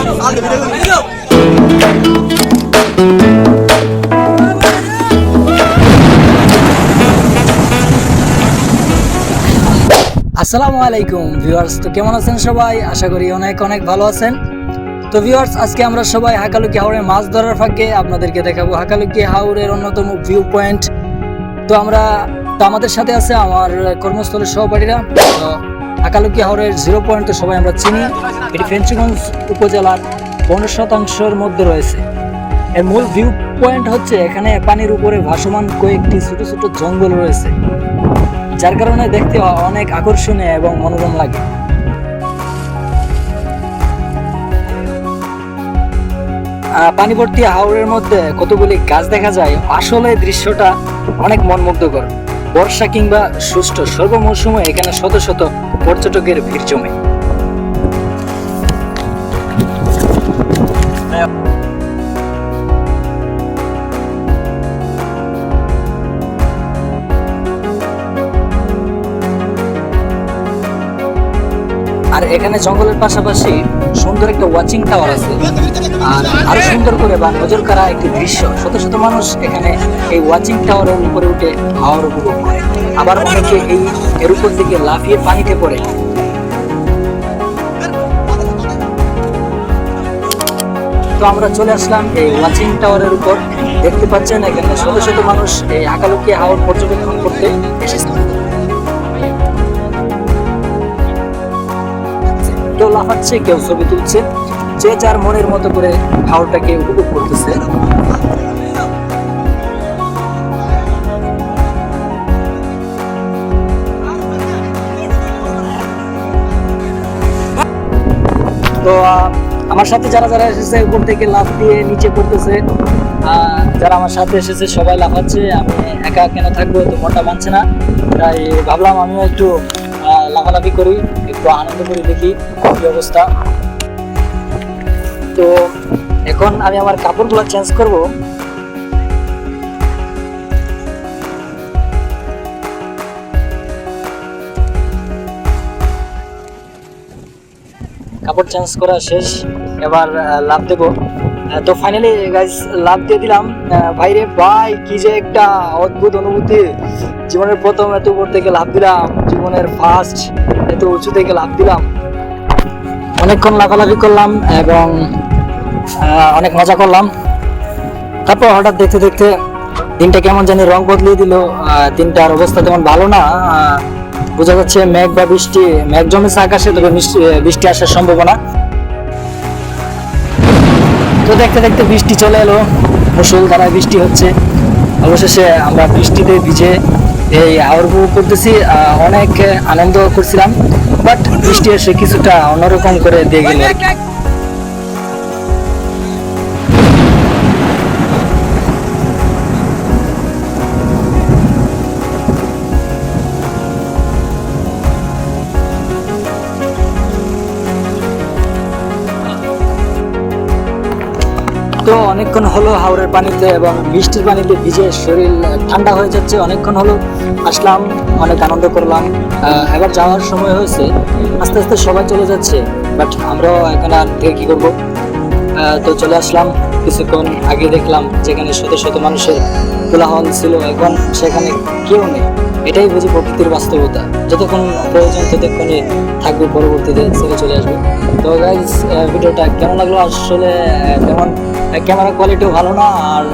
আসসালামু আলাইকুম ভিউয়ার্স, তো কেমন আছেন সবাই? আশা করি অনেক অনেক ভালো আছেন। তো ভিউয়ার্স, আজকে আমরা সবাই হাকালুকি হাওরে মাছ ধরার ফাঁকে আপনাদেরকে দেখাবো হাকালুকি হাওরের অন্যতম ভিউ পয়েন্ট। তো আমাদের সাথে আছে আমার কর্মস্থলের সহপাঠীরা। তো হাকালুকি হাওরের 0 পয়েন্ট তো সবাই আমরা চিনি, এটি ফেঞ্চুগঞ্জ উপজেলার 15% মধ্যে রয়েছে। এর মূল ভিউ পয়েন্ট হচ্ছে এখানে পানির উপরে ভাসমান কয়েকটি ছোট ছোট জঙ্গল রয়েছে, যার কারণে দেখতে অনেক আকর্ষণীয় এবং মনোরম লাগে। পানিভর্তি হাওরের মধ্যে কতগুলি গাছ দেখা যায়, আসলে দৃশ্যটা অনেক মনমুগ্ধকর। বর্ষা কিংবা শুষ্ক সর্বমৌসুমে এখানে শত শত পর্যটকের ভিড় জমে। আর এখানে জঙ্গলের পাশাপাশি সুন্দর একটা ওয়াচিং টাওয়ার আছে, আর আরো সুন্দর করে বা নজর কাড়া একটি দৃশ্য। শত শত মানুষ এখানে এই ওয়াচিং টাওয়ারের উপরে উঠে হাওয়ার উপভোগ করে, আবার অনেকে এর উপর থেকে লাফিয়ে পানিতে পড়ে। তো আমরা চলে আসলাম এই ওয়াচিং টাওয়ারের উপর। দেখতে পাচ্ছেন এখানে শত শত মানুষ এই হাকালুকি হাওর পর্যবেক্ষণ করতে এসেছে। কেউ লাফাচ্ছে, কেউ ছবি তুলছে, যে যার মনের মতো করে হাওরটাকে উপভোগ করতেছে। তো আমার সাথে যারা যারা এসেছে উপর থেকে লাফ দিয়ে নিচে পড়তেছে, যারা আমার সাথে এসেছে সবাই লাফাচ্ছে। আমি একা কেন থাকবো, তো মনটা মানছে না, তাই ভাবলাম আমিও একটু লাফালাফি করি, একটু আনন্দ করি, দেখি কি অবস্থা। তো এখন আমি আমার কাপড়গুলো চেঞ্জ করব। কাপড় চেঞ্জ করা শেষ, এবার লাফ দেব। তো ফাইনালি গাইস লাফ দিয়ে দিলাম। ভাইরে ভাই, কি যে একটা অদ্ভুত অনুভূতি! জীবনের প্রথম এত উপর থেকে লাফ দিলাম, জীবনের ফার্স্ট এত উঁচু থেকে লাফ দিলাম। অনেকক্ষণ লাফালাফি করলাম এবং অনেক মজা করলাম। তারপর হঠাৎ দেখতে দেখতে দিনটা কেমন জানি রং বদলিয়ে দিল। দিনটার অবস্থা তেমন ভালো না, বোঝা যাচ্ছে মেঘ বা বৃষ্টি, মেঘ জমেছে আকাশে, তবে বৃষ্টি আসার সম্ভাবনা। তো দেখতে দেখতে বৃষ্টি চলে এলো, মুষলধারায় বৃষ্টি হচ্ছে। অবশেষে আমরা বৃষ্টিতে ভিজে এই হাওর উপভোগ করতেছি, অনেক আনন্দ করছিলাম। বাট বৃষ্টি এসে কিছুটা অন্যরকম করে দিয়ে গেল। তো অনেকক্ষণ হলো হাওরের পানিতে এবং বৃষ্টির পানিতে ভিজে শরীর ঠান্ডা হয়ে যাচ্ছে। অনেকক্ষণ হলো আসলাম, অনেক আনন্দ করলাম। এবার যাওয়ার সময় হয়েছে, আস্তে আস্তে সবাই চলে যাচ্ছে, বাট আমরাও এখানে আর থেকে কি করবো। তো চলে আসলাম। কিছুক্ষণ আগে দেখলাম যেখানে শত শত মানুষের কোলাহল ছিল, এখন সেখানে কেউ নেই। এটাই বুঝি প্রকৃতির বাস্তবতা, যতক্ষণ প্রয়োজন ততক্ষণই থাকবে, পরবর্তীতে ছেড়ে চলে আসবে। তো গাইজ, ভিডিওটা কেমন লাগলো? আসলে তেমন ক্যামেরা কোয়ালিটিও ভালো না, আর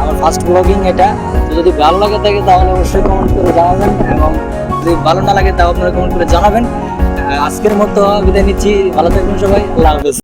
আমার ফার্স্ট ব্লগিং এটা। তো যদি ভালো লাগে থাকে তাহলে অবশ্যই কমেন্ট করে জানাবেন, এবং যদি ভালো না লাগে তাও আপনারা কমেন্ট করে জানাবেন। আজকের মতো বিদায় নিচ্ছি, ভালো থাকবেন সবাই, আল্লাহ হাফেজ।